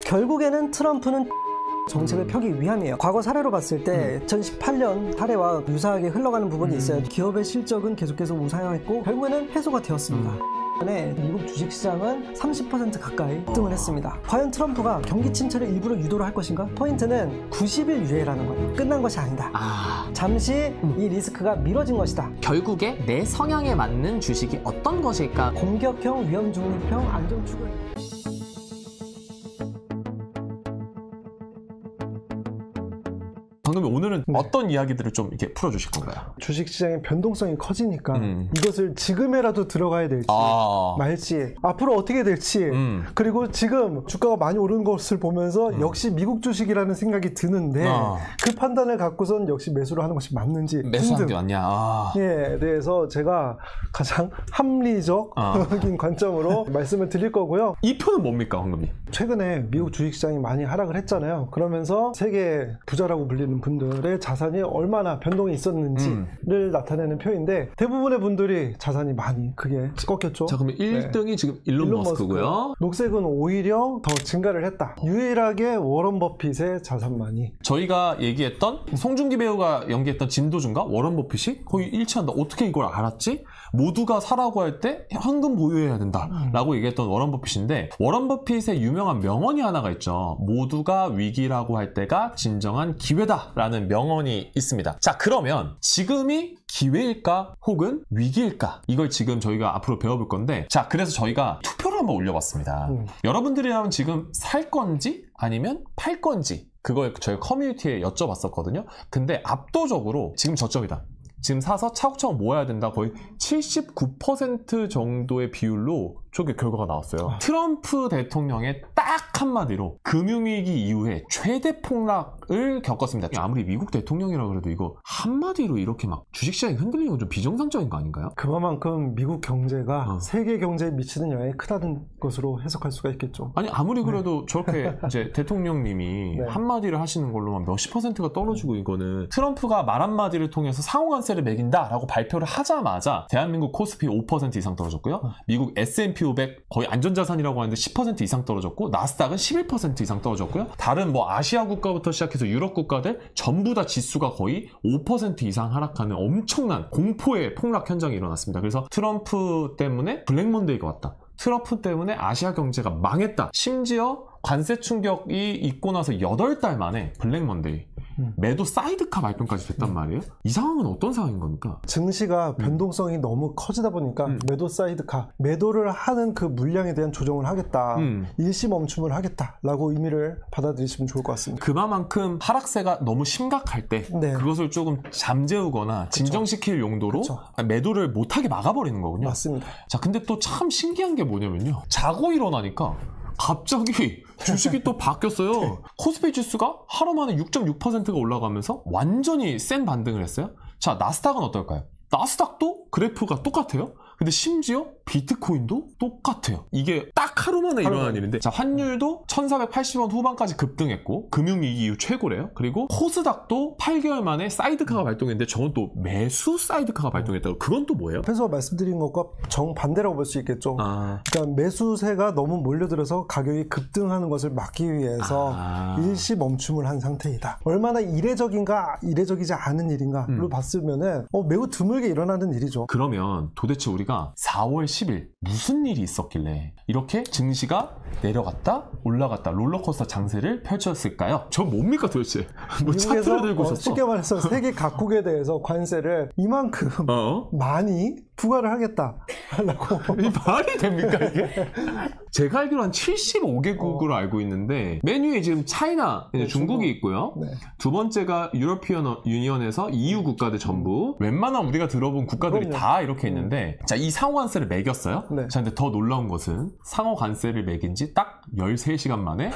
결국에는 트럼프는 정책을 펴기 위함이에요. 과거 사례로 봤을 때 2018년 사례와 유사하게 흘러가는 부분이 있어요. 기업의 실적은 계속해서 우상향했고 결국에는 해소가 되었습니다. 미국 주식시장은 30% 가까이 급등을 했습니다. 과연 트럼프가 경기 침체를 일부러 유도를 할 것인가? 포인트는 90일 유예라는 거예요. 끝난 것이 아니다. 잠시 이 리스크가 미뤄진 것이다. 결국에 내 성향에 맞는 주식이 어떤 것일까? 공격형, 위험 중립형, 안정 추구. 방금 오늘은 어떤 이야기들을 좀 이렇게 풀어주실 건가요? 주식시장의 변동성이 커지니까 이것을 지금이라도 들어가야 될지 말지, 앞으로 어떻게 될지, 그리고 지금 주가가 많이 오르는 것을 보면서 역시 미국 주식이라는 생각이 드는데 그 판단을 갖고선 역시 매수를 하는 것이 맞는지 매수하는 게 맞냐? 예, 대해서 제가 가장 합리적인 관점으로 말씀을 드릴 거고요. 이 표는 뭡니까, 황금님? 최근에 미국 주식시장이 많이 하락을 했잖아요. 그러면서 세계 부자라고 불리는 분들의 자산이 얼마나 변동이 있었는지를 나타내는 표인데 대부분의 분들이 자산이 많이 크게 꺾였죠. 자, 그러면 1등이 지금 일론 머스크고요. 녹색은 오히려 더 증가를 했다. 유일하게 워런 버핏의 자산만이. 저희가 얘기했던 송중기 배우가 연기했던 진도준과 워런 버핏이 거의 일치한다. 어떻게 이걸 알았지? 모두가 사라고 할 때 현금 보유해야 된다 라고 얘기했던 워런 버핏인데, 워런 버핏의 유명한 명언이 하나가 있죠. 모두가 위기라고 할 때가 진정한 기회다 라는 명언이 있습니다. 자, 그러면 지금이 기회일까 혹은 위기일까, 이걸 지금 저희가 앞으로 배워볼 건데, 자, 그래서 저희가 투표를 한번 올려봤습니다. 여러분들이라면 지금 살 건지 아니면 팔 건지, 그걸 저희 커뮤니티에 여쭤봤었거든요. 근데 압도적으로 지금 저점이다, 지금 사서 차곡차곡 모아야 된다, 거의 79% 정도의 비율로 저게 결과가 나왔어요. 트럼프 대통령의 딱 한마디로 금융위기 이후에 최대 폭락을 겪었습니다. 아무리 미국 대통령이라 그래도 이거 한마디로 이렇게 막 주식시장이 흔들리는 건 좀 비정상적인 거 아닌가요? 그만큼 미국 경제가 세계 경제에 미치는 영향이 크다는 것으로 해석할 수가 있겠죠. 아니, 아무리 그래도 저렇게 이제 대통령님이 한마디를 하시는 걸로만 몇십 %가 떨어지고, 이거는 트럼프가 말 한마디를 통해서 상호관세를 매긴다라고 발표를 하자마자 대한민국 코스피 5% 이상 떨어졌고요. 미국 S&P 500 거의 안전자산이라고 하는데 10% 이상 떨어졌고, 나스닥은 11% 이상 떨어졌고요. 다른 뭐 아시아 국가부터 시작해서 유럽 국가들 전부 다 지수가 거의 5% 이상 하락하는 엄청난 공포의 폭락 현장이 일어났습니다. 그래서 트럼프 때문에 블랙 먼데이가 왔다, 트럼프 때문에 아시아 경제가 망했다, 심지어 관세 충격이 있고 나서 8달 만에 블랙 먼데이, 매도 사이드카 발동까지 됐단 말이에요. 이 상황은 어떤 상황인 겁니까? 증시가 변동성이 너무 커지다 보니까 매도 사이드카, 매도를 하는 그 물량에 대한 조정을 하겠다, 일시 멈춤을 하겠다라고 의미를 받아들이시면 좋을 것 같습니다. 그만큼 하락세가 너무 심각할 때 그것을 조금 잠재우거나 진정시킬 용도로 매도를 못하게 막아버리는 거군요. 맞습니다. 자, 근데 또 참 신기한 게 뭐냐면요, 자고 일어나니까 갑자기 주식이 또 바뀌었어요. 코스피 지수가 하루 만에 6.6%가 올라가면서 완전히 센 반등을 했어요. 자, 나스닥은 어떨까요? 나스닥도 그래프가 똑같아요. 근데 심지어 비트코인도 똑같아요. 이게 딱 하루 만에 일어난 일인데, 자, 환율도 1480원 후반까지 급등했고 금융위기 이후 최고래요. 그리고 코스닥도 8개월 만에 사이드카가 발동했는데 저건 또 매수 사이드카가 발동했다고. 그건 또 뭐예요? 앞에서 말씀드린 것과 정반대라고 볼 수 있겠죠. 그러니까 매수세가 너무 몰려들어서 가격이 급등하는 것을 막기 위해서 일시 멈춤을 한 상태이다. 얼마나 이례적인가 이례적이지 않은 일인가로 봤으면은 매우 드물게 일어나는 일이죠. 그러면 도대체 우리가 4월 10일 무슨 일이 있었길래 이렇게 증시가 내려갔다 올라갔다 롤러코스터 장세를 펼쳤을까요? 저 뭡니까 도대체? 뭐 차트를 들고 있었어? 쉽게 말해서 세계 각국에 대해서 관세를 이만큼 많이 부과를 하겠다라고. 이 말이 됩니까 이게? 제가 알기로 한 75개국으로 알고 있는데, 맨 위에 지금 차이나, 중국이 있고요. 두 번째가 유러피언 유니언에서 EU 국가들 전부, 웬만한 우리가 들어본 국가들이 다 이렇게 있는데, 자, 이 상호관세를 매겼어요. 자, 근데 더 놀라운 것은 상호관세를 매긴 지 딱 13시간 만에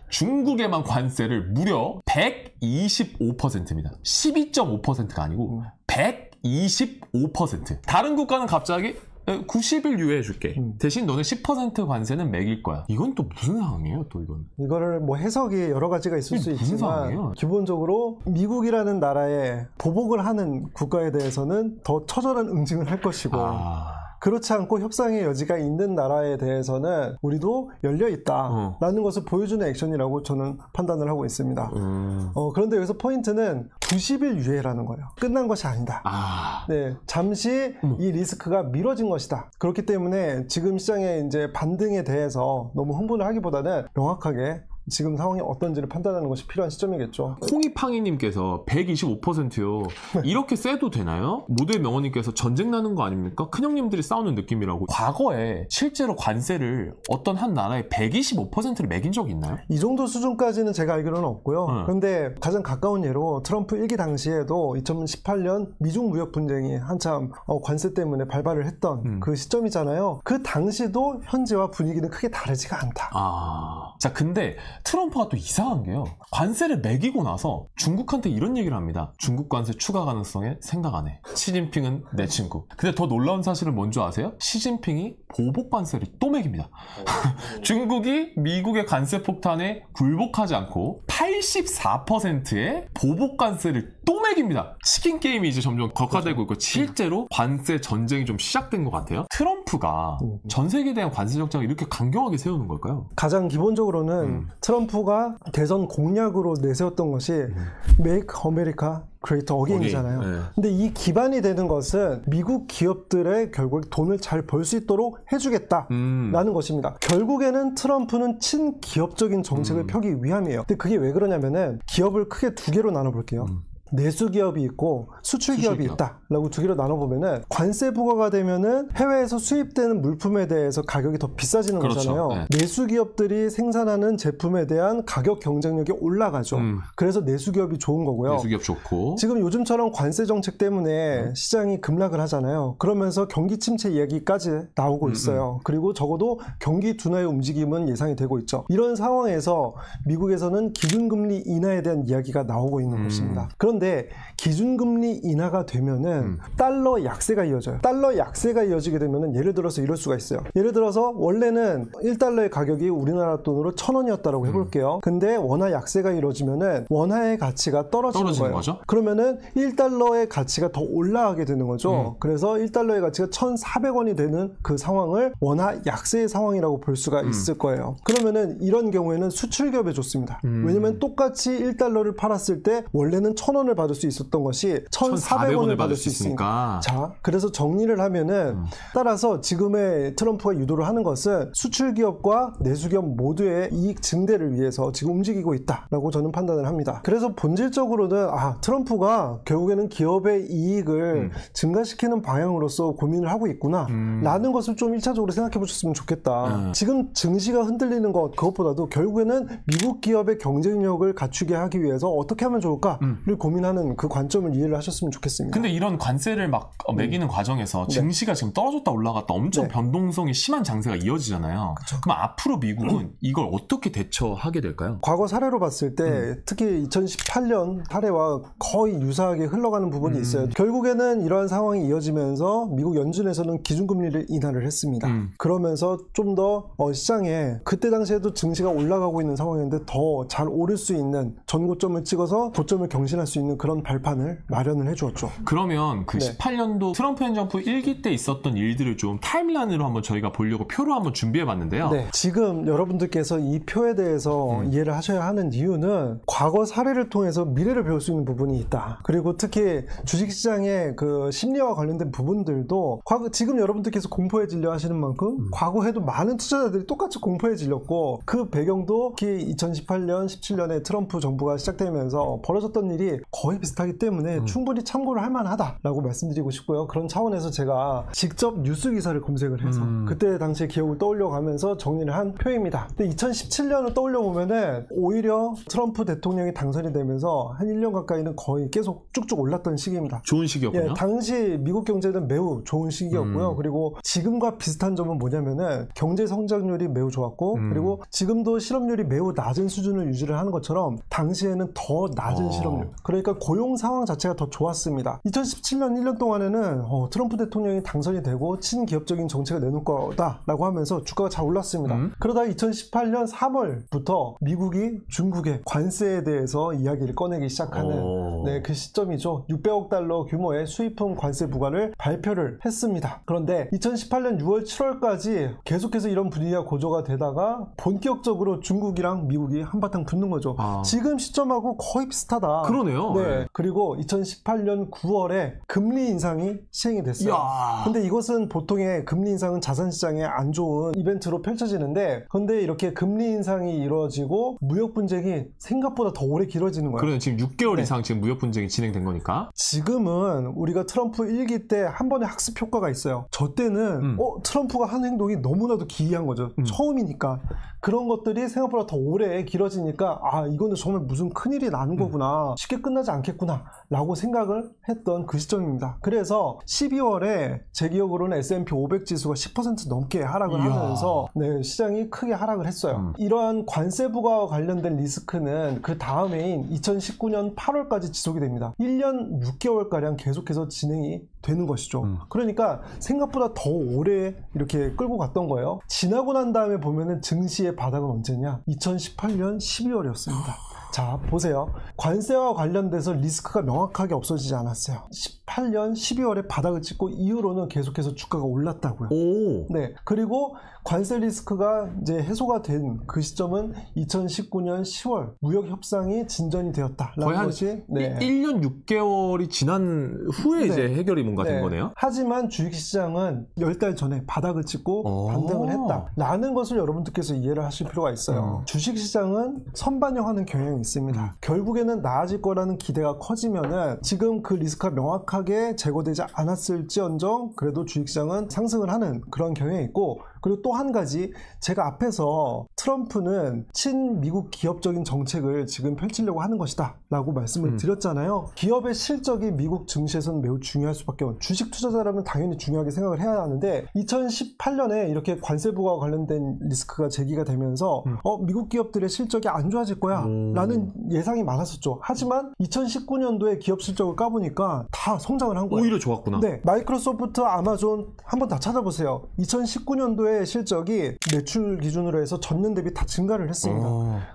중국에만 관세를 무려 125%입니다. 12.5%가 아니고 125%. 다른 국가는 갑자기 90일 유예해줄게. 대신 너는 10% 관세는 매길 거야. 이건 또 무슨 상황이에요? 또 이건. 이거를 뭐 해석이 여러 가지가 있을 수 있지만 상황이에요? 기본적으로 미국이라는 나라에 보복을 하는 국가에 대해서는 더 처절한 응징을 할 것이고 그렇지 않고 협상의 여지가 있는 나라에 대해서는 우리도 열려있다라는 것을 보여주는 액션이라고 저는 판단을 하고 있습니다. 그런데 여기서 포인트는 90일 유예라는 거예요. 끝난 것이 아니다. 네, 잠시 이 리스크가 미뤄진 것이다. 그렇기 때문에 지금 시장의 이제 반등에 대해서 너무 흥분을 하기보다는 명확하게 지금 상황이 어떤지를 판단하는 것이 필요한 시점이겠죠. 콩이팡이님께서 125%요. 이렇게 세도 되나요? 모두의 명언님께서 전쟁 나는 거 아닙니까? 큰형님들이 싸우는 느낌이라고. 과거에 실제로 관세를 어떤 한 나라에 125%를 매긴 적이 있나요? 이 정도 수준까지는 제가 알기로는 없고요. 그런데 가장 가까운 예로 트럼프 1기 당시에도 2018년 미중 무역 분쟁이 한참 관세 때문에 발발을 했던 그 시점이잖아요. 그 당시도 현재와 분위기는 크게 다르지가 않다. 자, 근데 트럼프가 또 이상한 게요. 관세를 매기고 나서 중국한테 이런 얘기를 합니다. 중국 관세 추가 가능성에 생각 안 해. 시진핑은 내 친구. 근데 더 놀라운 사실은 뭔지 아세요? 시진핑이 보복 관세를 또 매깁니다. 중국이 미국의 관세 폭탄에 굴복하지 않고 84%의 보복 관세를 또 매깁니다. 치킨 게임이 이제 점점 격화되고 있고 실제로 관세 전쟁이 좀 시작된 것 같아요. 트럼프가 전 세계에 대한 관세 정책을 이렇게 강경하게 세우는 걸까요? 가장 기본적으로는 트럼프가 대선 공약으로 내세웠던 것이 Make America Great Again이잖아요. 근데 이 기반이 되는 것은 미국 기업들의 결국 돈을 잘 벌 수 있도록 해주겠다라는 것입니다. 결국에는 트럼프는 친기업적인 정책을 펴기 위함이에요. 근데 그게 왜 그러냐면은 기업을 크게 두 개로 나눠볼게요. 내수 기업이 있고 수출 기업이 있다라고 두 개로 나눠보면은 관세 부과가 되면은 해외에서 수입되는 물품에 대해서 가격이 더 비싸지는 거잖아요. 네. 내수 기업들이 생산하는 제품에 대한 가격 경쟁력이 올라가죠. 그래서 내수 기업이 좋은 거고요. 내수 기업 좋고. 지금 요즘처럼 관세 정책 때문에 시장이 급락을 하잖아요. 그러면서 경기 침체 이야기까지 나오고 있어요. 그리고 적어도 경기 둔화의 움직임은 예상이 되고 있죠. 이런 상황에서 미국에서는 기준금리 인하에 대한 이야기가 나오고 있는 것입니다. 그런데 기준금리 인하가 되면은 달러 약세가 이어져요. 달러 약세가 이어지게 되면은 예를 들어서 이럴 수가 있어요. 예를 들어서 원래는 1달러의 가격이 우리나라 돈으로 1,000원이었다라고 해볼게요. 근데 원화 약세가 이루어지면은 원화의 가치가 떨어지는 거예요. 거죠? 그러면은 1달러의 가치가 더 올라가게 되는 거죠. 그래서 1달러의 가치가 1,400원이 되는 그 상황을 원화 약세의 상황이라고 볼 수가 있을 거예요. 그러면은 이런 경우에는 수출기업에 좋습니다. 왜냐면 똑같이 1달러를 팔았을 때 원래는 1,000원을 받을 수 있었던 것이 1,400원을 받을 수 있으니까. 자, 그래서 정리를 하면은 따라서 지금의 트럼프가 유도를 하는 것은 수출기업과 내수기업 모두의 이익 증대를 위해서 지금 움직이고 있다라고 저는 판단을 합니다. 그래서 본질적으로는 트럼프가 결국에는 기업의 이익을 증가시키는 방향으로서 고민을 하고 있구나 라는 것을 좀 1차적으로 생각해 보셨으면 좋겠다. 지금 증시가 흔들리는 것 그것보다도 결국에는 미국 기업의 경쟁력을 갖추게 하기 위해서 어떻게 하면 좋을까를 고민하는 그 관점을 이해를 하셨으면 좋겠습니다. 근데 이런 관세를 막 매기는 과정에서 증시가 지금 떨어졌다 올라갔다 엄청 변동성이 심한 장세가 이어지잖아요. 그럼 앞으로 미국은 이걸 어떻게 대처하게 될까요? 과거 사례로 봤을 때 특히 2018년 사례와 거의 유사하게 흘러가는 부분이 있어요. 결국에는 이러한 상황이 이어지면서 미국 연준에서는 기준금리를 인하를 했습니다. 그러면서 좀 더 시장에 그때 당시에도 증시가 올라가고 있는 상황인데 더 잘 오를 수 있는 전고점을 찍어서 고점을 경신할 수 있는 그런 발판을 마련을 해주었죠. 그러면 그 18년도 트럼프 행정부 1기 때 있었던 일들을 좀 타임라인으로 한번 저희가 보려고 표로 한번 준비해봤는데요. 지금 여러분들께서 이 표에 대해서 이해를 하셔야 하는 이유는 과거 사례를 통해서 미래를 배울 수 있는 부분이 있다. 그리고 특히 주식시장의 그 심리와 관련된 부분들도 지금 여러분들께서 공포에 질려 하시는 만큼 과거에도 많은 투자자들이 똑같이 공포에 질렸고 그 배경도 특히 2018년, 17년에 트럼프 정부가 시작되면서 벌어졌던 일이 거의 비슷하기 때문에 충분히 참고를 할 만하다라고 말씀드리고 싶고요. 그런 차원에서 제가 직접 뉴스 기사를 검색을 해서 그때 당시의 기억을 떠올려가면서 정리를 한 표입니다. 근데 2017년을 떠올려보면은 오히려 트럼프 대통령이 당선이 되면서 한 1년 가까이는 거의 계속 쭉쭉 올랐던 시기입니다. 좋은 시기였군요. 당시 미국 경제는 매우 좋은 시기였고요. 그리고 지금과 비슷한 점은 뭐냐면은 경제 성장률이 매우 좋았고 그리고 지금도 실업률이 매우 낮은 수준을 유지를 하는 것처럼 당시에는 더 낮은 실업률. 그러니까 보니까 고용 상황 자체가 더 좋았습니다. 2017년 1년 동안에는 트럼프 대통령이 당선이 되고 친기업적인 정책을 내놓을 거다라고 하면서 주가가 잘 올랐습니다. 그러다 2018년 3월부터 미국이 중국의 관세에 대해서 이야기를 꺼내기 시작하는 네, 그 시점이죠. 600억 달러 규모의 수입품 관세 부과를 발표를 했습니다. 그런데 2018년 6월 7월까지 계속해서 이런 분위기가 고조가 되다가 본격적으로 중국이랑 미국이 한바탕 붙는 거죠. 지금 시점하고 거의 비슷하다. 그러네요. 네. 그리고 2018년 9월에 금리 인상이 시행이 됐어요. 근데 이것은 보통의 금리 인상은 자산시장에 안 좋은 이벤트로 펼쳐지는데 근데 이렇게 금리 인상이 이루어지고 무역 분쟁이 생각보다 더 오래 길어지는 거예요. 그래요. 지금 6개월 이상 지금 무역 분쟁이 진행된 거니까. 지금은 우리가 트럼프 1기 때 한 번의 학습 효과가 있어요. 저 때는 트럼프가 한 행동이 너무나도 기이한 거죠. 처음이니까. 그런 것들이 생각보다 더 오래 길어지니까 이거는 정말 무슨 큰일이 나는 거구나. 쉽게 끝나지 않겠구나 라고 생각을 했던 그 시점입니다. 그래서 12월에 제 기억으로는 S&P 500 지수가 10% 넘게 하락을 하면서 네, 시장이 크게 하락을 했어요. 이러한 관세 부과와 관련된 리스크는 그 다음해인 2019년 8월까지 지속이 됩니다. 1년 6개월가량 계속해서 진행이 되는 것이죠. 그러니까 생각보다 더 오래 이렇게 끌고 갔던 거예요. 지나고 난 다음에 보면은 증시의 바닥은 언제냐? 2018년 12월이었습니다. 자, 보세요. 관세와 관련돼서 리스크가 명확하게 없어지지 않았어요. 18년 12월에 바닥을 찍고 이후로는 계속해서 주가가 올랐다고요. 네. 그리고 관세 리스크가 이제 해소가 된 그 시점은 2019년 10월 무역 협상이 진전이 되었다라는 것이 1년 6개월이 지난 후에 이제 해결이 뭔가 된 거네요. 하지만 주식시장은 10달 전에 바닥을 찍고 반등을 했다라는 것을 여러분들께서 이해를 하실 필요가 있어요. 주식시장은 선반영하는 경향이 있습니다. 결국에는 나아질 거라는 기대가 커지면은 지금 그 리스크가 명확하게 제거되지 않았을지언정 그래도 주식시장은 상승을 하는 그런 경향이 있고 그리고 또 한 가지 제가 앞에서 트럼프는 친미국 기업적인 정책을 지금 펼치려고 하는 것이다 라고 말씀을 드렸잖아요. 기업의 실적이 미국 증시에서는 매우 중요할 수밖에 없는 주식 투자자라면 당연히 중요하게 생각을 해야 하는데 2018년에 이렇게 관세 부과와 관련된 리스크가 제기가 되면서 미국 기업들의 실적이 안 좋아질 거야 라는 예상이 많았었죠. 하지만 2019년도에 기업 실적을 까보니까 다 성장을 한 거예요. 오히려 좋았구나. 네, 마이크로소프트, 아마존 한번 다 찾아보세요. 2019년도에 실적이 매출 기준으로 해서 전년 대비 다 증가를 했습니다.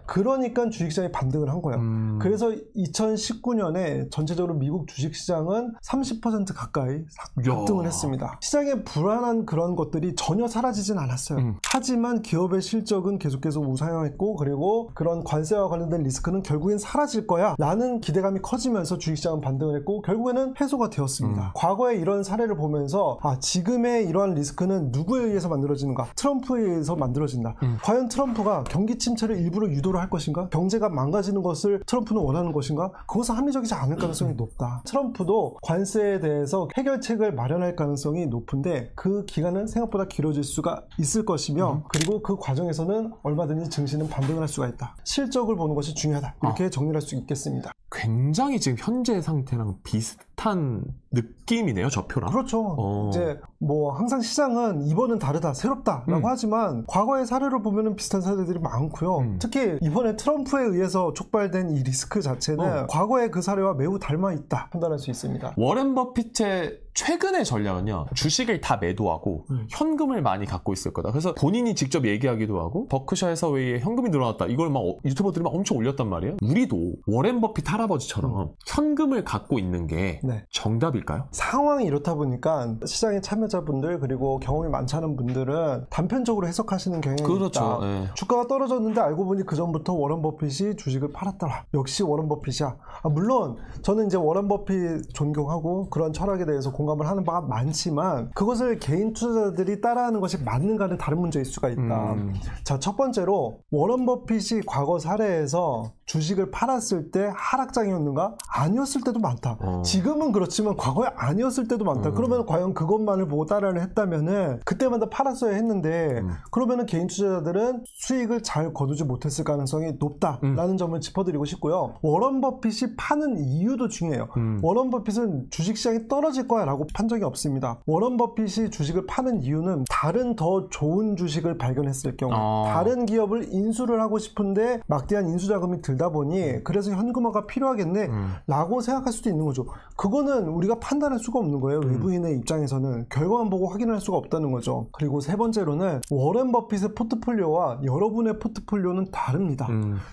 그러니까 주식시장이 반등을 한 거예요. 그래서 2019년에 전체적으로 미국 주식시장은 30% 가까이 급등을 했습니다. 시장의 불안한 그런 것들이 전혀 사라지진 않았어요. 하지만 기업의 실적은 계속해서 우상향했고 그리고 그런 관세와 관련된 리스크는 결국엔 사라질 거야 라는 기대감이 커지면서 주식시장은 반등을 했고 결국에는 해소가 되었습니다. 과거에 이런 사례를 보면서 지금의 이러한 리스크는 누구에 의해서 만들어지는가? 트럼프에 의해서 만들어진다. 과연 트럼프가 경기 침체를 일부러 유도를 할 것인가? 경제가 망가지는 것을 트럼프는 원하는 것인가? 그것은 합리적이지 않을 가능성이 높다. 트럼프도 관세에 대해서 해결책을 마련할 가능성이 높은데 그 기간은 생각보다 길어질 수가 있을 것이며 그리고 그 과정에서는 얼마든지 증시는 반등을 할 수가 있다. 실적을 보는 것이 중요하다. 이렇게 정리할 수 있겠습니다. 굉장히 지금 현재 상태랑 비슷한 느낌이네요, 저표랑. 그렇죠. 이제 뭐 항상 시장은 이번은 다르다, 새롭다라고 하지만 과거의 사례를 보면은 비슷한 사례들이 많고요. 특히 이번에 트럼프에 의해서 촉발된 이 리스크 자체는 과거의 그 사례와 매우 닮아 있다 판단할 수 있습니다. 워렌 버핏의 최근의 전략은요, 주식을 다 매도하고 현금을 많이 갖고 있을 거다. 그래서 본인이 직접 얘기하기도 하고 버크셔 해서웨이에 현금이 늘어났다. 이걸 막 유튜버들이 막 엄청 올렸단 말이에요. 우리도 워렌 버핏 할아버지처럼 현금을 갖고 있는 게 정답일까요? 상황이 이렇다 보니까 시장의 참여자분들 그리고 경험이 많지 않은 분들은 단편적으로 해석하시는 경향이 있다. 주가가 떨어졌는데 알고 보니 그 전부터 워런 버핏이 주식을 팔았더라. 역시 워런 버핏이야. 물론 저는 이제 워런 버핏 존경하고 그런 철학에 대해서 공감을 하는 바가 많지만 그것을 개인 투자자들이 따라하는 것이 맞는가는 다른 문제일 수가 있다. 자, 첫 번째로 워런 버핏이 과거 사례에서 주식을 팔았을 때 하락장이었는가? 아니었을 때도 많다. 지금은 그렇지만 과거에 아니었을 때도 많다. 그러면 과연 그것만을 보고 따라를 했다면은 그때마다 팔았어야 했는데 그러면은 개인 투자자들은 수익을 잘 거두지 못했을 가능성이 높다라는 점을 짚어드리고 싶고요. 워런 버핏이 파는 이유도 중요해요. 워런 버핏은 주식시장이 떨어질 거야 라고 판 적이 없습니다. 워런 버핏이 주식을 파는 이유는 다른 더 좋은 주식을 발견했을 경우 다른 기업을 인수를 하고 싶은데 막대한 인수자금이 들 들다 보니 그래서 현금화가 필요하겠네 라고 생각할 수도 있는 거죠. 그거는 우리가 판단할 수가 없는 거예요. 외부인의 입장에서는 결과만 보고 확인할 수가 없다는 거죠. 그리고 세 번째로는 워렌 버핏의 포트폴리오와 여러분의 포트폴리오는 다릅니다.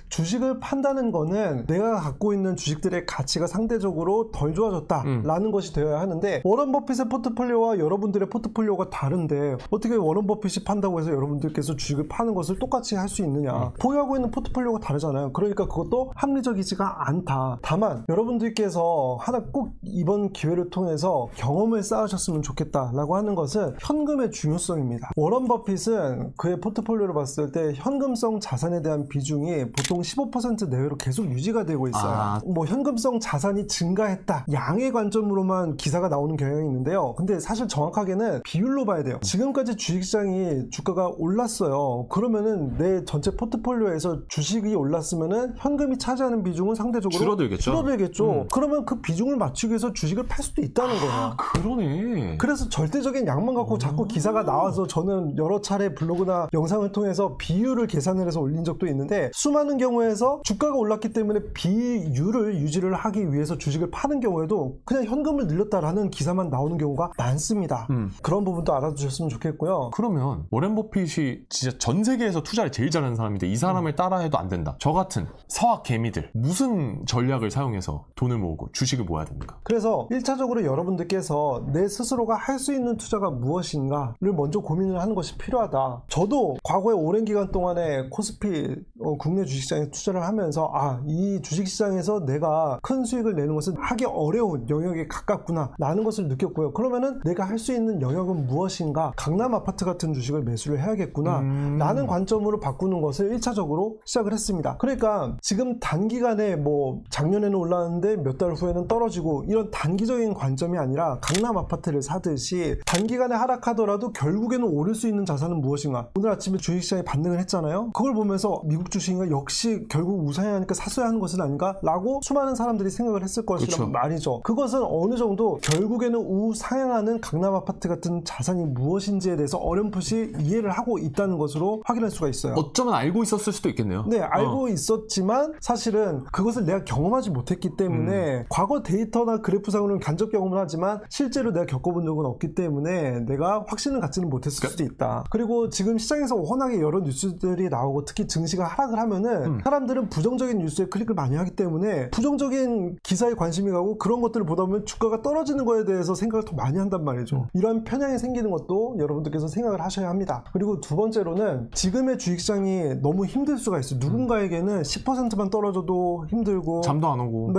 주식을 판다는 거는 내가 갖고 있는 주식들의 가치가 상대적으로 덜 좋아졌다라는 것이 되어야 하는데 워렌 버핏의 포트폴리오와 여러분들의 포트폴리오가 다른데 어떻게 워렌 버핏이 판다고 해서 여러분들께서 주식을 파는 것을 똑같이 할 수 있느냐. 보유하고 있는 포트폴리오가 다르잖아요. 그러니까 그것도 합리적이지가 않다. 다만 여러분들께서 하나 꼭 이번 기회를 통해서 경험을 쌓으셨으면 좋겠다라고 하는 것은 현금의 중요성입니다. 워런 버핏은 그의 포트폴리오를 봤을 때 현금성 자산에 대한 비중이 보통 15% 내외로 계속 유지가 되고 있어요. 뭐 현금성 자산이 증가했다. 양의 관점으로만 기사가 나오는 경향이 있는데요. 근데 사실 정확하게는 비율로 봐야 돼요. 지금까지 주식시장이 주가가 올랐어요. 그러면은 내 전체 포트폴리오에서 주식이 올랐으면은 현금이 차지하는 비중은 상대적으로 줄어들겠죠. 그러면 그 비중을 맞추기 위해서 주식을 팔 수도 있다는 거예요. 그러네. 그래서 절대적인 양만 갖고 자꾸 기사가 나와서 저는 여러 차례 블로그나 영상을 통해서 비율을 계산을 해서 올린 적도 있는데 수많은 경우에서 주가가 올랐기 때문에 비율을 유지를 하기 위해서 주식을 파는 경우에도 그냥 현금을 늘렸다라는 기사만 나오는 경우가 많습니다. 그런 부분도 알아두셨으면 좋겠고요. 그러면 워렌 버핏이 진짜 전 세계에서 투자를 제일 잘하는 사람인데 이 사람을 따라해도 안 된다. 저 같은 서학 개미들 무슨 전략을 사용해서 돈을 모으고 주식을 모아야 됩니까? 그래서 1차적으로 여러분들께서 내 스스로가 할 수 있는 투자가 무엇인가를 먼저 고민을 하는 것이 필요하다. 저도 과거에 오랜 기간 동안에 코스피 국내 주식시장에 투자를 하면서 이 주식시장에서 내가 큰 수익을 내는 것은 하기 어려운 영역에 가깝구나 라는 것을 느꼈고요. 그러면은 내가 할 수 있는 영역은 무엇인가? 강남 아파트 같은 주식을 매수를 해야겠구나 라는 관점으로 바꾸는 것을 1차적으로 시작을 했습니다. 그러니까 지금 단기간에 뭐 작년에는 올랐는데 몇 달 후에는 떨어지고 이런 단기적인 관점이 아니라 강남 아파트를 사듯이 단기간에 하락하더라도 결국에는 오를 수 있는 자산은 무엇인가? 오늘 아침에 주식시장이 반등을 했잖아요. 그걸 보면서 미국 주식인가 역시 결국 우상해야 하니까 샀어야 하는 것은 아닌가? 라고 수많은 사람들이 생각을 했을 것이란 말이죠. 그것은 어느 정도 결국에는 우상향하는 강남 아파트 같은 자산이 무엇인지에 대해서 어렴풋이 이해를 하고 있다는 것으로 확인할 수가 있어요. 어쩌면 알고 있었을 수도 있겠네요. 네, 알고 있었지만 사실은 그것을 내가 경험하지 못했기 때문에 과거 데이터나 그래프상으로는 간접 경험을 하지만 실제로 내가 겪어본 적은 없기 때문에 내가 확신을 갖지는 못했을 수도 있다. 그리고 지금 시장에서 워낙에 여러 뉴스들이 나오고 특히 증시가 하락을 하면은 사람들은 부정적인 뉴스에 클릭을 많이 하기 때문에 부정적인 기사에 관심이 가고 그런 것들을 보다 보면 주가가 떨어지는 거에 대해서 생각을 더 많이 한단 말이죠. 이러한 편향이 생기는 것도 여러분들께서 생각을 하셔야 합니다. 그리고 두 번째로는 지금의 주식시장이 너무 힘들 수가 있어요. 누군가에게는 10%만 떨어져도 힘들고 잠도 안 오고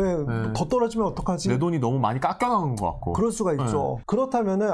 더 떨어지면 어떡하지? 내 돈이 너무 많이 깎여나간 것 같고 그럴 수가 있죠. 그렇다면은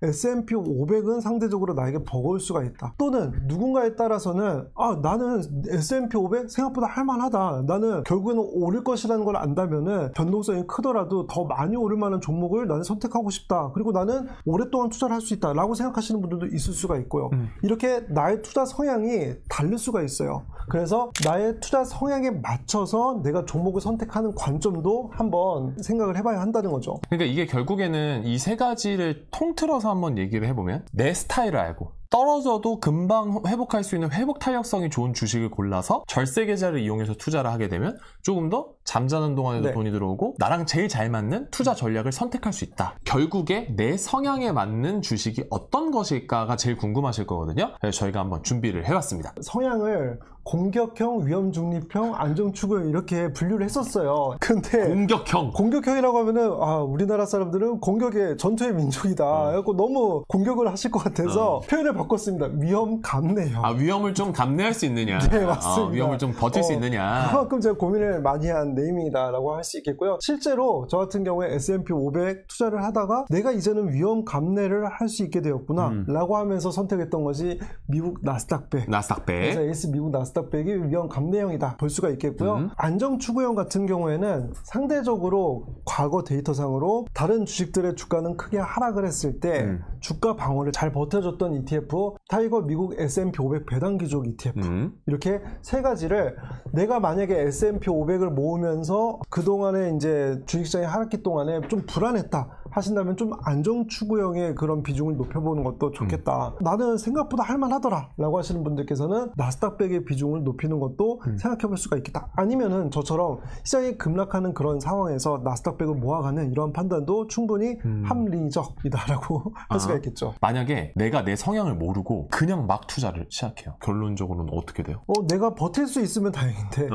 S&P 500은 상대적으로 나에게 버거울 수가 있다. 또는 누군가에 따라서는 나는 S&P 500 생각보다 할만하다. 나는 결국에는 오를 것이라는 걸 안다면은 변동성이 크더라도 더 많이 오를 만한 종목을 나는 선택하고 싶다. 그리고 나는 오랫동안 투자를 할 수 있다 라고 생각하시는 분들도 있을 수가 있고요. 이렇게 나의 투자 성향이 다를 수가 있어요. 그래서 나의 투자 성향에 맞춰서 내가 종목을 선택하는 관점도 한번 생각을 해봐야 한다는 거죠. 그러니까 이게 결국에는 이 세 가지를 통틀어서 한번 얘기를 해보면 내 스타일을 알고 떨어져도 금방 회복할 수 있는 회복 탄력성이 좋은 주식을 골라서 절세 계좌를 이용해서 투자를 하게 되면 조금 더 잠자는 동안에도 돈이 들어오고 나랑 제일 잘 맞는 투자 전략을 선택할 수 있다. 결국에 내 성향에 맞는 주식이 어떤 것일까가 제일 궁금하실 거거든요. 그래서 저희가 한번 준비를 해봤습니다. 성향을 공격형, 위험 중립형, 안정추구형 이렇게 분류를 했었어요. 근데 공격형이라고 하면은 우리나라 사람들은 공격의 전투의 민족이다. 그래갖고 너무 공격을 하실 것 같아서 표현을 바꿨습니다. 위험 감내형. 위험을 좀 감내할 수 있느냐. 네, 맞습니다. 위험을 좀 버틸 수 있느냐. 그만큼 제가 고민을 많이 한 네임이다라고 할 수 있겠고요. 실제로 저 같은 경우에 S&P 500 투자를 하다가 내가 이제는 위험 감내를 할 수 있게 되었구나 라고 하면서 선택했던 것이 미국 나스닥100. 그래서 S 미국 나스닥100이 위험 감내형이다 볼 수가 있겠고요. 안정추구형 같은 경우에는 상대적으로 과거 데이터상으로 다른 주식들의 주가는 크게 하락을 했을 때 주가 방어를 잘 버텨줬던 ETF, 타이거 미국 S&P 500 배당 귀족 ETF, 이렇게 세 가지를 내가 만약에 S&P 500을 모으면서 그동안에 이제 주식시장의 하락기 동안에 좀 불안했다 하신다면 좀 안정 추구형의 그런 비중을 높여보는 것도 좋겠다. 나는 생각보다 할만하더라 라고 하시는 분들께서는 나스닥백의 비중을 높이는 것도 생각해볼 수가 있겠다. 아니면은 저처럼 시장이 급락하는 그런 상황에서 나스닥백을 모아가는 이러한 판단도 충분히 합리적이다라고 할 수가 있겠죠. 만약에 내가 내 성향을 모르고 그냥 막 투자를 시작해요. 결론적으로는 어떻게 돼요? 내가 버틸 수 있으면 다행인데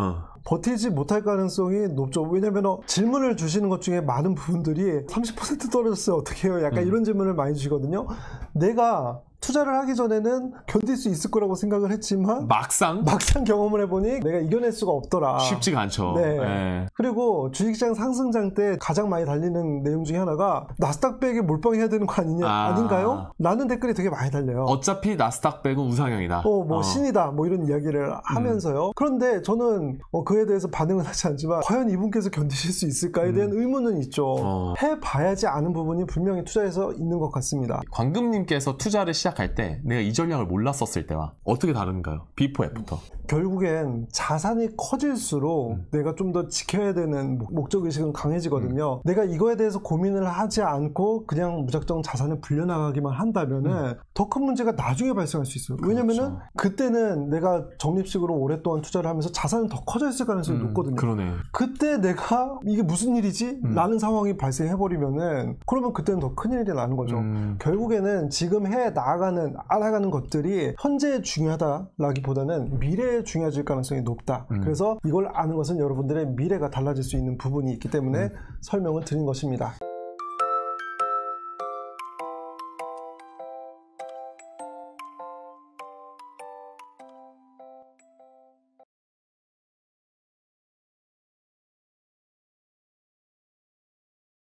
버티지 못할 가능성이 높죠. 왜냐면 질문을 주시는 것 중에 많은 부분들이 30% 떨어졌어요. 어떻게 해요? 약간 이런 질문을 많이 주시거든요. 내가 투자를 하기 전에는 견딜 수 있을 거라고 생각을 했지만 막상 경험을 해보니 내가 이겨낼 수가 없더라. 쉽지가 않죠. 네. 네. 그리고 주식시장 상승장 때 가장 많이 달리는 내용 중에 하나가 나스닥백에 몰빵해야 되는 거 아닌가요? 라는 댓글이 되게 많이 달려요. 어차피 나스닥백은 우상향이다. 신이다. 뭐 이런 이야기를 하면서요. 그런데 저는 그에 대해서 반응은 하지 않지만 과연 이분께서 견디실 수 있을까에 대한 의문은 있죠. 해봐야지 아는 부분이 분명히 투자에서 있는 것 같습니다. 광금님께서 투자를 시작할 때 내가 이 전략을 몰랐었을 때와 어떻게 다른가요? 비포 애프터. 결국엔 자산이 커질수록 내가 좀 더 지켜야 되는 목적의식은 강해지거든요. 내가 이거에 대해서 고민을 하지 않고 그냥 무작정 자산을 불려나가기만 한다면은 더 큰 문제가 나중에 발생할 수 있어요. 왜냐면은 그때는 내가 적립식으로 오랫동안 투자를 하면서 자산은 더 커져 있을 가능성이 높거든요. 그러네. 그때 내가 이게 무슨 일이지? 라는 상황이 발생해버리면은 그러면 그때는 더 큰일이 나는 거죠. 결국에는 지금 알아가는 것들이 현재에 중요하다라기보다는 미래에 중요해질 가능성이 높다. 그래서 이걸 아는 것은 여러분들의 미래가 달라질 수 있는 부분이 있기 때문에 설명을 드린 것입니다.